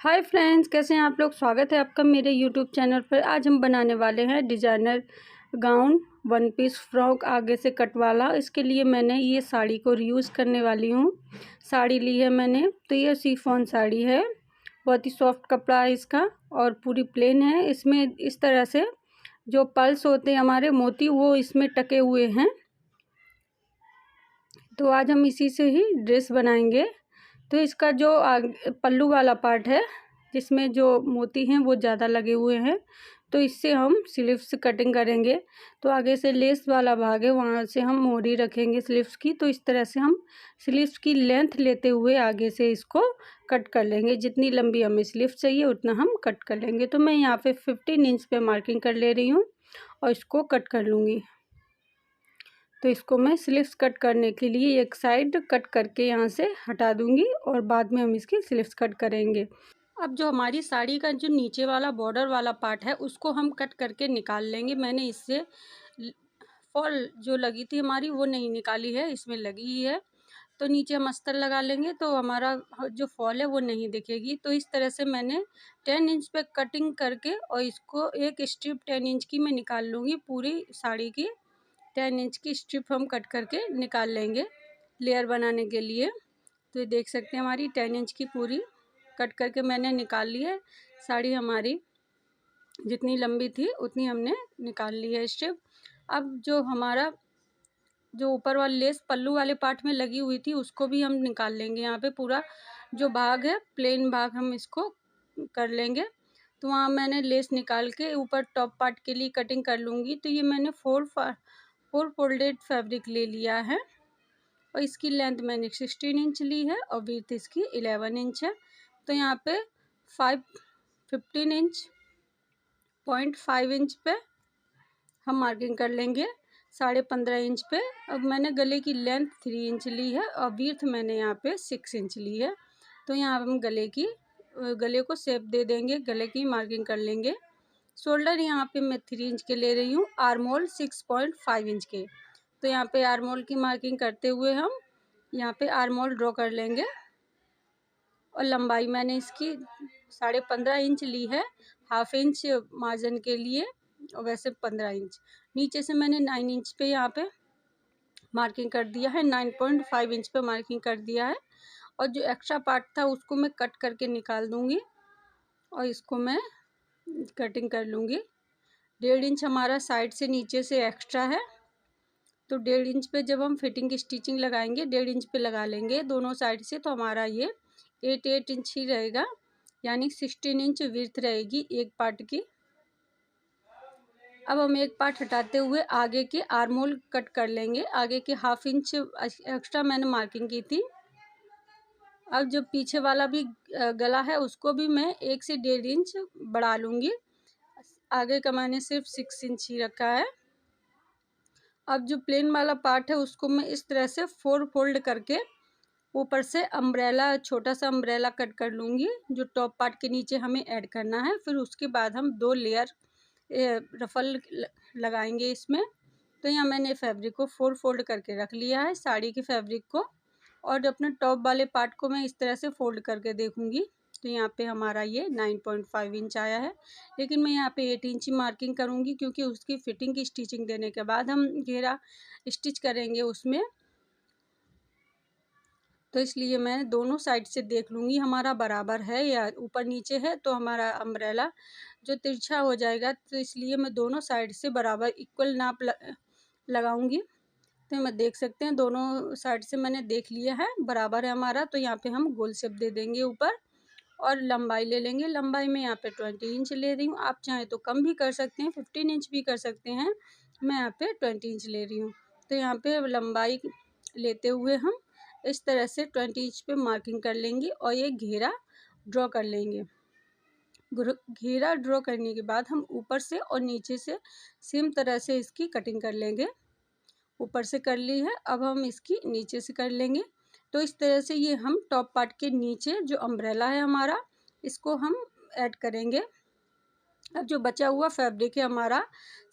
Hi friends, कैसे हैं आप लोग। स्वागत है आपका मेरे यूट्यूब चैनल पर। आज हम बनाने वाले हैं designer gown, one piece frock आगे से कट वाला। इसके लिए मैंने ये साड़ी को रीयूज़ करने वाली हूँ। साड़ी ली है मैंने, तो ये शिफॉन साड़ी है। बहुत ही सॉफ्ट कपड़ा है इसका और पूरी प्लेन है। इसमें इस तरह से जो पल्स होते हैं हमारे मोती, वो इसमें टके हुए हैं। तो आज हम इसी से ही ड्रेस बनाएंगे। तो इसका जो पल्लू वाला पार्ट है, जिसमें जो मोती हैं वो ज़्यादा लगे हुए हैं, तो इससे हम स्लीव्स कटिंग करेंगे। तो आगे से लेस वाला भाग है, वहाँ से हम मोरी रखेंगे स्लीव्स की। तो इस तरह से हम स्लीव्स की लेंथ लेते हुए आगे से इसको कट कर लेंगे। जितनी लंबी हमें स्लीव्स चाहिए उतना हम कट कर लेंगे। तो मैं यहाँ पे 15 इंच पे मार्किंग कर ले रही हूँ और इसको कट कर लूँगी। तो इसको मैं स्लीव्स कट करने के लिए एक साइड कट करके यहाँ से हटा दूँगी और बाद में हम इसकी स्लीव्स कट करेंगे। अब जो हमारी साड़ी का जो नीचे वाला बॉर्डर वाला पार्ट है, उसको हम कट करके निकाल लेंगे। मैंने इससे फॉल जो लगी थी हमारी, वो नहीं निकाली है, इसमें लगी ही है। तो नीचे हम अस्तर लगा लेंगे तो हमारा जो फॉल है वो नहीं दिखेगी। तो इस तरह से मैंने 10 इंच पे कटिंग करके और इसको एक स्ट्रिप 10 इंच की मैं निकाल लूँगी। पूरी साड़ी की 10 इंच की स्ट्रिप हम कट करके निकाल लेंगे लेयर बनाने के लिए। तो ये देख सकते हैं हमारी 10 इंच की पूरी कट करके मैंने निकाल ली है। साड़ी हमारी जितनी लंबी थी उतनी हमने निकाल ली है स्ट्रिप। अब जो हमारा जो ऊपर वाली लेस पल्लू वाले पार्ट में लगी हुई थी, उसको भी हम निकाल लेंगे। यहाँ पे पूरा जो भाग है, प्लेन भाग, हम इसको कर लेंगे। तो वहाँ मैंने लेस निकाल के ऊपर टॉप पार्ट के लिए कटिंग कर लूँगी। तो ये मैंने फोर फोल्डेड फैब्रिक ले लिया है और इसकी लेंथ मैंने 16 इंच ली है और विड्थ इसकी 11 इंच है। तो यहाँ पे 15 इंच 0.5 इंच पे हम मार्किंग कर लेंगे 15.5 इंच पे। अब मैंने गले की लेंथ 3 इंच ली है और विड्थ मैंने यहाँ पे 6 इंच ली है। तो यहाँ हम गले को शेप दे देंगे, गले की मार्किंग कर लेंगे। शोल्डर यहाँ पे मैं 3 इंच के ले रही हूँ, आर्म होल 6.5 इंच के। तो यहाँ पे आर्म होल की मार्किंग करते हुए हम यहाँ पे आर्म होल ड्रॉ कर लेंगे। और लंबाई मैंने इसकी 15.5 इंच ली है, हाफ इंच मार्जिन के लिए, और वैसे 15 इंच। नीचे से मैंने 9 इंच पे यहाँ पे मार्किंग कर दिया है, 9.5 इंच पे मार्किंग कर दिया है। और जो एक्स्ट्रा पार्ट था उसको मैं कट करके निकाल दूँगी और इसको मैं कटिंग कर लूँगी। 1.5 इंच हमारा साइड से नीचे से एक्स्ट्रा है। तो 1.5 इंच पे जब हम फिटिंग की स्टिचिंग लगाएंगे, 1.5 इंच पे लगा लेंगे दोनों साइड से। तो हमारा ये 8 इंच ही रहेगा, यानी 16 इंच विड्थ रहेगी एक पार्ट की। अब हम एक पार्ट हटाते हुए आगे के आर्म होल कट कर लेंगे। आगे के हाफ इंच एक्स्ट्रा मैंने मार्किंग की थी। अब जो पीछे वाला भी गला है, उसको भी मैं 1 से 1.5 इंच बढ़ा लूँगी। आगे का मैंने सिर्फ 6 इंच ही रखा है। अब जो प्लेन वाला पार्ट है उसको मैं इस तरह से 4 फोल्ड करके ऊपर से अम्ब्रेला, छोटा सा अम्ब्रेला कट कर लूँगी, जो टॉप पार्ट के नीचे हमें ऐड करना है। फिर उसके बाद हम 2 लेयर रफल लगाएंगे इसमें। तो यहाँ मैंने फैब्रिक को 4 फोल्ड करके रख लिया है, साड़ी के फैब्रिक को। और अपने टॉप वाले पार्ट को मैं इस तरह से फोल्ड करके देखूँगी। तो यहाँ पे हमारा ये 9.5 इंच आया है, लेकिन मैं यहाँ पे 8 इंच ही मार्किंग करूँगी, क्योंकि उसकी फिटिंग की स्टिचिंग देने के बाद हम घेरा स्टिच करेंगे उसमें। तो इसलिए मैं दोनों साइड से देख लूँगी हमारा बराबर है या ऊपर नीचे है, तो हमारा अम्ब्रेला जो तिरछा हो जाएगा। तो इसलिए मैं दोनों साइड से बराबर इक्वल नाप लगाऊंगी। तो मैं देख सकते हैं दोनों साइड से मैंने देख लिया है, बराबर है हमारा। तो यहाँ पे हम गोल शेप दे देंगे ऊपर और लंबाई ले लेंगे। लंबाई में यहाँ पे 20 इंच ले रही हूँ, आप चाहें तो कम भी कर सकते हैं, 15 इंच भी कर सकते हैं। मैं यहाँ पे 20 इंच ले रही हूँ। तो यहाँ पे लंबाई लेते हुए हम इस तरह से 20 इंच पे मार्किंग कर लेंगे और ये घेरा ड्रॉ कर लेंगे। घेरा ड्रॉ करने के बाद हम ऊपर से और नीचे से सेम तरह से इसकी कटिंग कर लेंगे। ऊपर से कर ली है, अब हम इसकी नीचे से कर लेंगे। तो इस तरह से ये हम टॉप पार्ट के नीचे जो अम्ब्रेला है हमारा, इसको हम ऐड करेंगे। अब जो बचा हुआ फैब्रिक है हमारा,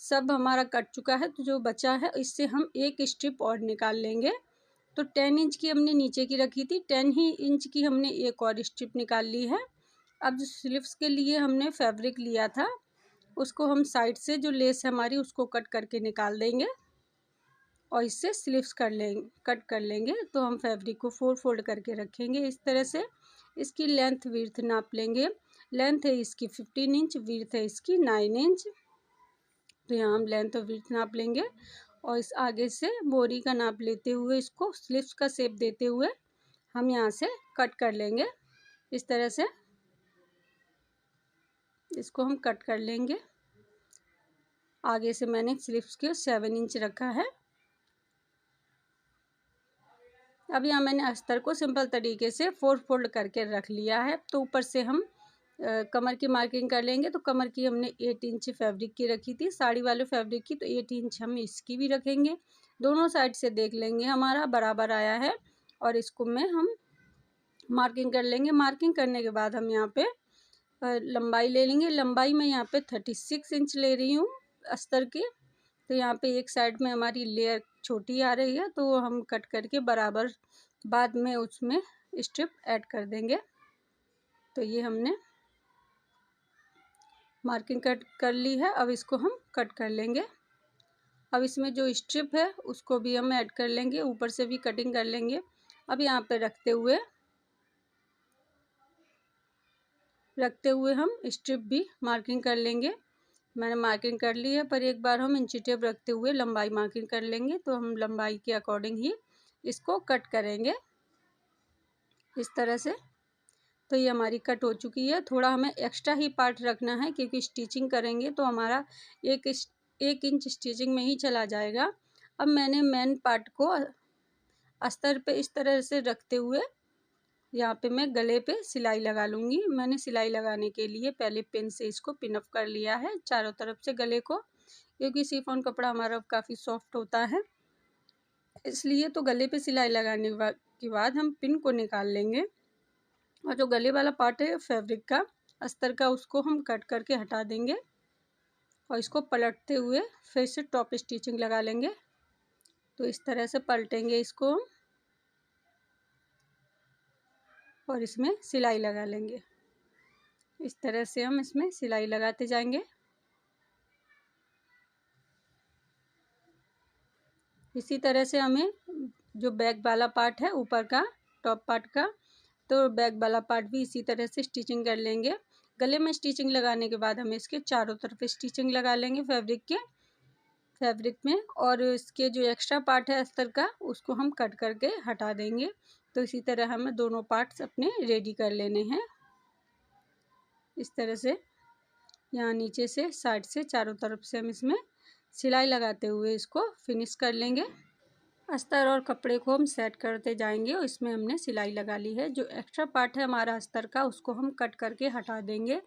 सब हमारा कट चुका है। तो जो बचा है इससे हम एक स्ट्रिप और निकाल लेंगे। तो 10 इंच की हमने नीचे की रखी थी, 10 ही इंच की हमने एक और स्ट्रिप निकाल ली है। अब जो स्लीव्स के लिए हमने फैब्रिक लिया था उसको हम साइड से जो लेस है हमारी उसको कट करके निकाल देंगे और इससे स्लीव्स कट कर लेंगे। तो हम फैब्रिक को 4 फोल्ड करके रखेंगे इस तरह से। इसकी लेंथ विड्थ नाप लेंगे। लेंथ है इसकी 15 इंच, विड्थ है इसकी 9 इंच। तो यहाँ हम लेंथ और विड्थ नाप लेंगे और इस आगे से बोरी का नाप लेते हुए इसको स्लीव्स का शेप देते हुए हम यहाँ से कट कर लेंगे इस तरह से। इसको हम कट कर लेंगे। आगे से मैंने स्लीव्स के 7 इंच रखा है। अब यहाँ मैंने अस्तर को सिंपल तरीके से 4 फोल्ड करके रख लिया है। तो ऊपर से हम कमर की मार्किंग कर लेंगे। तो कमर की हमने 8 इंच फैब्रिक की रखी थी, साड़ी वाले फैब्रिक की, तो 8 इंच हम इसकी भी रखेंगे। दोनों साइड से देख लेंगे हमारा बराबर आया है और इसको में हम मार्किंग कर लेंगे। मार्किंग करने के बाद हम यहाँ पे लंबाई ले लेंगे। लंबाई मैं यहाँ पे 36 इंच ले रही हूँ अस्तर की। तो यहाँ पे एक साइड में हमारी लेयर छोटी आ रही है तो हम कट करके बराबर बाद में उसमें स्ट्रिप ऐड कर देंगे। तो ये हमने मार्किंग कट कर ली है। अब इसको हम कट कर लेंगे। अब इसमें जो स्ट्रिप है उसको भी हम ऐड कर लेंगे, ऊपर से भी कटिंग कर लेंगे। अब यहाँ पे रखते हुए हम स्ट्रिप भी मार्किंग कर लेंगे। मैंने मार्किंग कर ली है, पर एक बार हम इंची टेप रखते हुए लंबाई मार्किंग कर लेंगे। तो हम लंबाई के अकॉर्डिंग ही इसको कट करेंगे इस तरह से। तो ये हमारी कट हो चुकी है। थोड़ा हमें एक्स्ट्रा ही पार्ट रखना है क्योंकि स्टिचिंग करेंगे तो हमारा एक इंच स्टिचिंग में ही चला जाएगा। अब मैंने मेन पार्ट को अस्तर पे इस तरह से रखते हुए यहाँ पे मैं गले पे सिलाई लगा लूँगी। मैंने सिलाई लगाने के लिए पहले पिन से इसको पिन अप कर लिया है चारों तरफ से गले को, क्योंकि शिफॉन कपड़ा हमारा काफ़ी सॉफ्ट होता है इसलिए। तो गले पे सिलाई लगाने के बाद हम पिन को निकाल लेंगे और जो गले वाला पार्ट है फैब्रिक का अस्तर का उसको हम कट करके हटा देंगे और इसको पलटते हुए फिर से टॉप स्टिचिंग लगा लेंगे। तो इस तरह से पलटेंगे इसको और इसमें सिलाई लगा लेंगे। इस तरह से हम इसमें सिलाई लगाते जाएंगे। इसी तरह से हमें जो बैक वाला पार्ट है ऊपर का टॉप पार्ट का, तो बैक वाला पार्ट भी इसी तरह से स्टिचिंग कर लेंगे। गले में स्टिचिंग लगाने के बाद हमें इसके चारों तरफ स्टिचिंग लगा लेंगे फैब्रिक में, और इसके जो एक्स्ट्रा पार्ट है अस्तर का उसको हम कट करके हटा देंगे। तो इसी तरह हमें दोनों पार्ट्स अपने रेडी कर लेने हैं इस तरह से। यहाँ नीचे से साइड से चारों तरफ से हम इसमें सिलाई लगाते हुए इसको फिनिश कर लेंगे। अस्तर और कपड़े को हम सेट करते जाएंगे और इसमें हमने सिलाई लगा ली है। जो एक्स्ट्रा पार्ट है हमारा अस्तर का उसको हम कट करके हटा देंगे।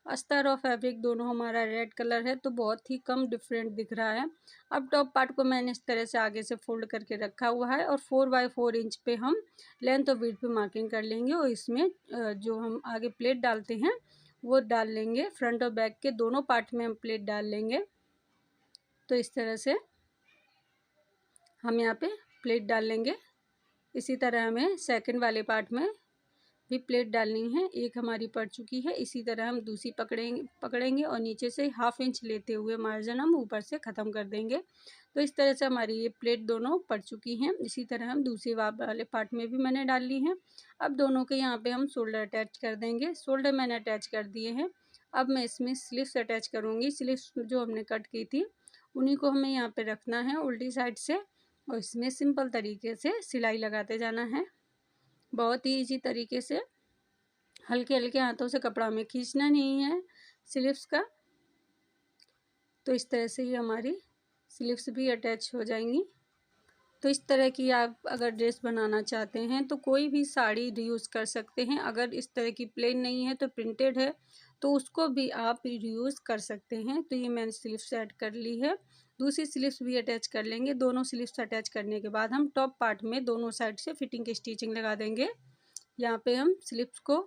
अस्तर और फैब्रिक दोनों हमारा रेड कलर है तो बहुत ही कम डिफरेंट दिख रहा है। अब टॉप पार्ट को मैंने इस तरह से आगे से फोल्ड करके रखा हुआ है और 4x4 इंच पे हम लेंथ और विड्थ पे मार्किंग कर लेंगे और इसमें जो हम आगे प्लेट डालते हैं वो डाल लेंगे। फ्रंट और बैक के दोनों पार्ट में हम प्लेट डाल लेंगे। तो इस तरह से हम यहाँ पे प्लेट डाल लेंगे। इसी तरह हमें सेकंड वाले पार्ट में भी प्लेट डालनी है। एक हमारी पड़ चुकी है, इसी तरह हम दूसरी पकड़ेंगे और नीचे से 1/2 इंच लेते हुए मार्जिन हम ऊपर से ख़त्म कर देंगे। तो इस तरह से हमारी ये प्लेट दोनों पड़ चुकी हैं। इसी तरह हम दूसरी वाले पार्ट में भी मैंने डाल ली है। अब दोनों के यहाँ पे हम शोल्डर अटैच कर देंगे। शोल्डर मैंने अटैच कर दिए हैं। अब मैं इसमें स्लीव्स अटैच करूँगी। स्लीव्स जो हमने कट की थी उन्हीं को हमें यहाँ पर रखना है उल्टी साइड से और इसमें सिंपल तरीके से सिलाई लगाते जाना है। बहुत ही ईजी तरीके से, हल्के हल्के हाथों से कपड़ा हमें खींचना नहीं है स्लीव्स का। तो इस तरह से ही हमारी स्लीव्स भी अटैच हो जाएंगी। तो इस तरह की आप अगर ड्रेस बनाना चाहते हैं तो कोई भी साड़ी रीयूज़ कर सकते हैं। अगर इस तरह की प्लेन नहीं है तो प्रिंटेड है तो उसको भी आप रीयूज़ कर सकते हैं। तो ये मैंने स्लीव्स ऐड कर ली है। दूसरी स्लीव्स भी अटैच कर लेंगे। दोनों स्लीव्स अटैच करने के बाद हम टॉप पार्ट में दोनों साइड से फिटिंग की स्टिचिंग लगा देंगे। यहाँ पे हम स्लीव्स को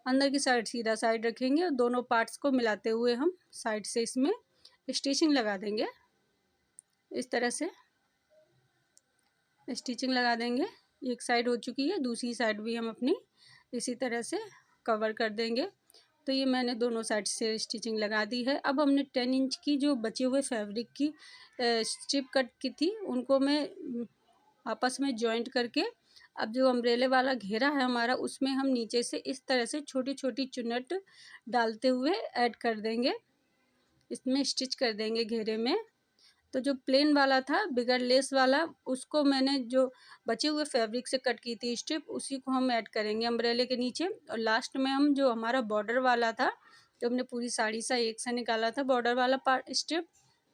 अंदर की साइड सीधा साइड रखेंगे और दोनों पार्ट्स को मिलाते हुए हम साइड से इसमें स्टिचिंग लगा देंगे। इस तरह से स्टिचिंग लगा देंगे। एक साइड हो चुकी है, दूसरी साइड भी हम अपनी इसी तरह से कवर कर देंगे। तो ये मैंने दोनों साइड से स्टिचिंग लगा दी है। अब हमने 10 इंच की जो बचे हुए फैब्रिक की स्ट्रिप कट की थी उनको मैं आपस में जॉइंट करके अब जो अम्ब्रेले वाला घेरा है हमारा उसमें हम नीचे से इस तरह से छोटी छोटी चुन्नट डालते हुए ऐड कर देंगे, इसमें स्टिच कर देंगे घेरे में। तो जो प्लेन वाला था बिगर लेस वाला उसको मैंने जो बचे हुए फैब्रिक से कट की थी स्ट्रिप उसी को हम ऐड करेंगे अम्ब्रेले के नीचे। और लास्ट में हम जो हमारा बॉर्डर वाला था जो हमने पूरी साड़ी सा एक से निकाला था बॉर्डर वाला पार्ट स्ट्रिप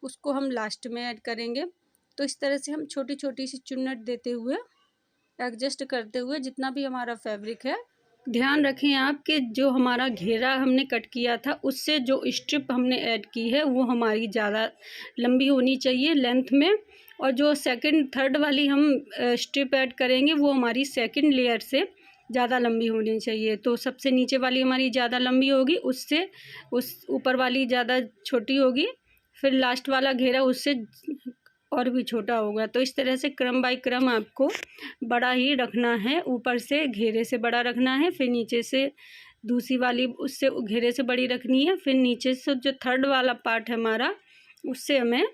उसको हम लास्ट में ऐड करेंगे। तो इस तरह से हम छोटी छोटी सी चुन्नट देते हुए एडजस्ट करते हुए जितना भी हमारा फैब्रिक है, ध्यान रखें आप कि जो हमारा घेरा हमने कट किया था उससे जो स्ट्रिप हमने ऐड की है वो हमारी ज़्यादा लंबी होनी चाहिए लेंथ में, और जो सेकंड थर्ड वाली हम स्ट्रिप ऐड करेंगे वो हमारी सेकंड लेयर से ज़्यादा लंबी होनी चाहिए। तो सबसे नीचे वाली हमारी ज़्यादा लंबी होगी, उससे उस ऊपर वाली ज़्यादा छोटी होगी, फिर लास्ट वाला घेरा उससे और भी छोटा होगा। तो इस तरह से क्रम बाय क्रम आपको बड़ा ही रखना है, ऊपर से घेरे से बड़ा रखना है, फिर नीचे से दूसरी वाली उससे घेरे से बड़ी रखनी है, फिर नीचे से जो थर्ड वाला पार्ट है हमारा उससे हमें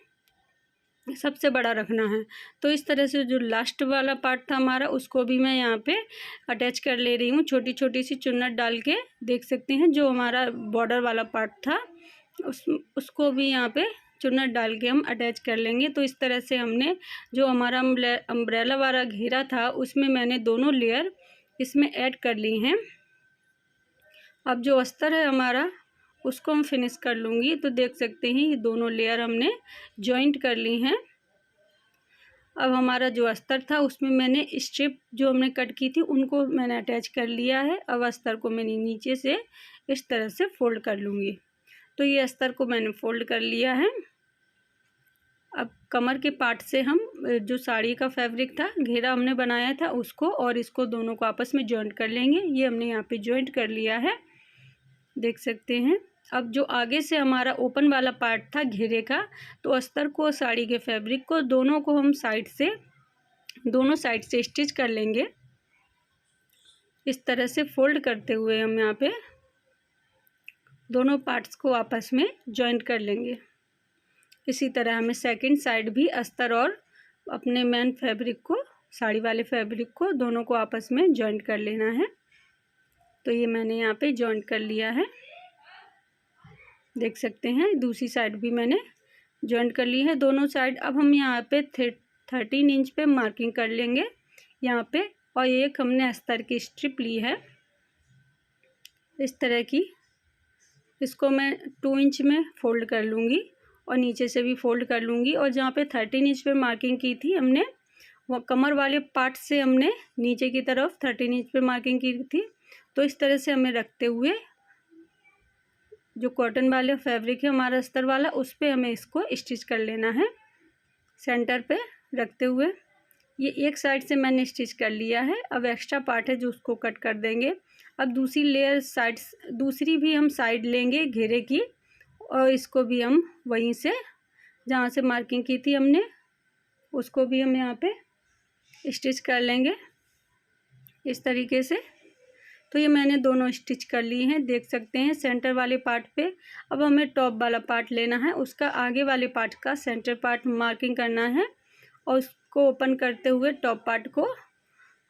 सबसे बड़ा रखना है। तो इस तरह से जो लास्ट वाला पार्ट था हमारा उसको भी मैं यहाँ पे अटैच कर ले रही हूँ छोटी छोटी सी चुन्नट डाल के। देख सकते हैं जो हमारा बॉर्डर वाला पार्ट था उसको भी यहाँ पे चुन्नट डाल के हम अटैच कर लेंगे। तो इस तरह से हमने जो हमारा अम्ब्रेला वाला घेरा था उसमें मैंने दोनों लेयर इसमें ऐड कर ली हैं। अब जो अस्तर है हमारा उसको हम फिनिश कर लूँगी। तो देख सकते हैं ये दोनों लेयर हमने जॉइंट कर ली हैं। अब हमारा जो अस्तर था उसमें मैंने स्ट्रिप जो हमने कट की थी उनको मैंने अटैच कर लिया है। अब अस्तर को मैंने नीचे से इस तरह से फोल्ड कर लूँगी। तो ये अस्तर को मैंने फोल्ड कर लिया है। अब कमर के पार्ट से हम जो साड़ी का फैब्रिक था घेरा हमने बनाया था उसको और इसको दोनों को आपस में जॉइंट कर लेंगे। ये हमने यहाँ पे जॉइंट कर लिया है, देख सकते हैं। अब जो आगे से हमारा ओपन वाला पार्ट था घेरे का, तो अस्तर को साड़ी के फैब्रिक को दोनों को हम दोनों साइड से स्टिच कर लेंगे। इस तरह से फोल्ड करते हुए हम यहाँ पे दोनों पार्ट्स को आपस में जॉइंट कर लेंगे। इसी तरह हमें सेकंड साइड भी अस्तर और अपने मेन फैब्रिक को साड़ी वाले फैब्रिक को दोनों को आपस में जॉइंट कर लेना है। तो ये मैंने यहाँ पे जॉइंट कर लिया है, देख सकते हैं। दूसरी साइड भी मैंने जॉइंट कर ली है दोनों साइड। अब हम यहाँ पे 13 इंच पे मार्किंग कर लेंगे यहाँ पे, और एक हमने अस्तर की स्ट्रिप ली है इस तरह की, इसको मैं 2 इंच में फोल्ड कर लूँगी और नीचे से भी फोल्ड कर लूँगी। और जहाँ पे 13 इंच पे मार्किंग की थी हमने वो कमर वाले पार्ट से हमने नीचे की तरफ 13 इंच पे मार्किंग की थी। तो इस तरह से हमें रखते हुए जो कॉटन वाले फैब्रिक है हमारा अस्तर वाला उस पर हमें इसको स्टिच कर लेना है सेंटर पे रखते हुए। ये एक साइड से मैंने स्टिच कर लिया है। अब एक्स्ट्रा पार्ट है जो उसको कट कर देंगे। अब दूसरी लेयर दूसरी भी हम साइड लेंगे घेरे की, और इसको भी हम वहीं से जहाँ से मार्किंग की थी हमने उसको भी हम यहाँ पे स्टिच कर लेंगे इस तरीके से। तो ये मैंने दोनों स्टिच कर ली हैं, देख सकते हैं सेंटर वाले पार्ट पे। अब हमें टॉप वाला पार्ट लेना है, उसका आगे वाले पार्ट का सेंटर पार्ट मार्किंग करना है और उसको ओपन करते हुए टॉप पार्ट को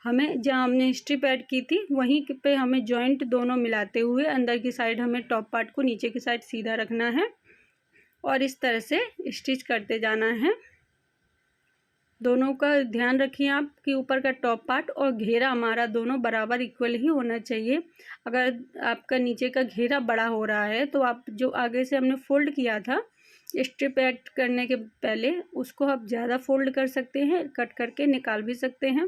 हमें जहाँ हमने स्ट्रिप ऐड की थी वहीं पे हमें जॉइंट दोनों मिलाते हुए अंदर की साइड हमें टॉप पार्ट को नीचे की साइड सीधा रखना है और इस तरह से स्टिच करते जाना है। दोनों का ध्यान रखिए आप कि ऊपर का टॉप पार्ट और घेरा हमारा दोनों बराबर इक्वल ही होना चाहिए। अगर आपका नीचे का घेरा बड़ा हो रहा है तो आप जो आगे से हमने फोल्ड किया था स्ट्रिप ऐड करने के पहले उसको आप ज़्यादा फोल्ड कर सकते हैं, कट करके निकाल भी सकते हैं।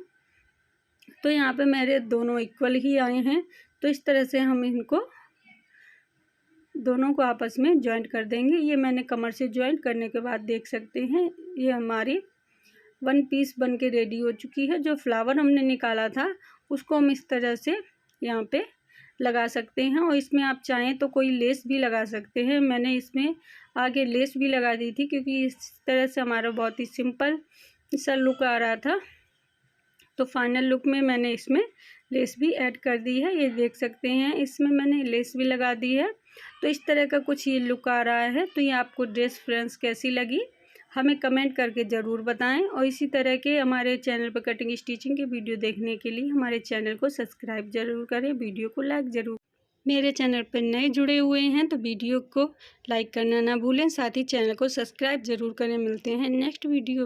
तो यहाँ पे मेरे दोनों इक्वल ही आए हैं। तो इस तरह से हम इनको दोनों को आपस में जॉइंट कर देंगे। ये मैंने कमर से जॉइंट करने के बाद देख सकते हैं ये हमारी 1 पीस बन के रेडी हो चुकी है। जो फ्लावर हमने निकाला था उसको हम इस तरह से यहाँ पे लगा सकते हैं और इसमें आप चाहें तो कोई लेस भी लगा सकते हैं। मैंने इसमें आगे लेस भी लगा दी थी क्योंकि इस तरह से हमारा बहुत ही सिंपल सा लुक आ रहा था। तो फाइनल लुक में मैंने इसमें लेस भी ऐड कर दी है, ये देख सकते हैं। इसमें मैंने लेस भी लगा दी है। तो इस तरह का कुछ ये लुक आ रहा है। तो ये आपको ड्रेस फ्रेंड्स कैसी लगी हमें कमेंट करके ज़रूर बताएं। और इसी तरह के हमारे चैनल पर कटिंग स्टिचिंग के वीडियो देखने के लिए हमारे चैनल को सब्सक्राइब ज़रूर करें, वीडियो को लाइक ज़रूर। मेरे चैनल पर नए जुड़े हुए हैं तो वीडियो को लाइक करना ना भूलें, साथ ही चैनल को सब्सक्राइब ज़रूर करें। मिलते हैं नेक्स्ट वीडियो में।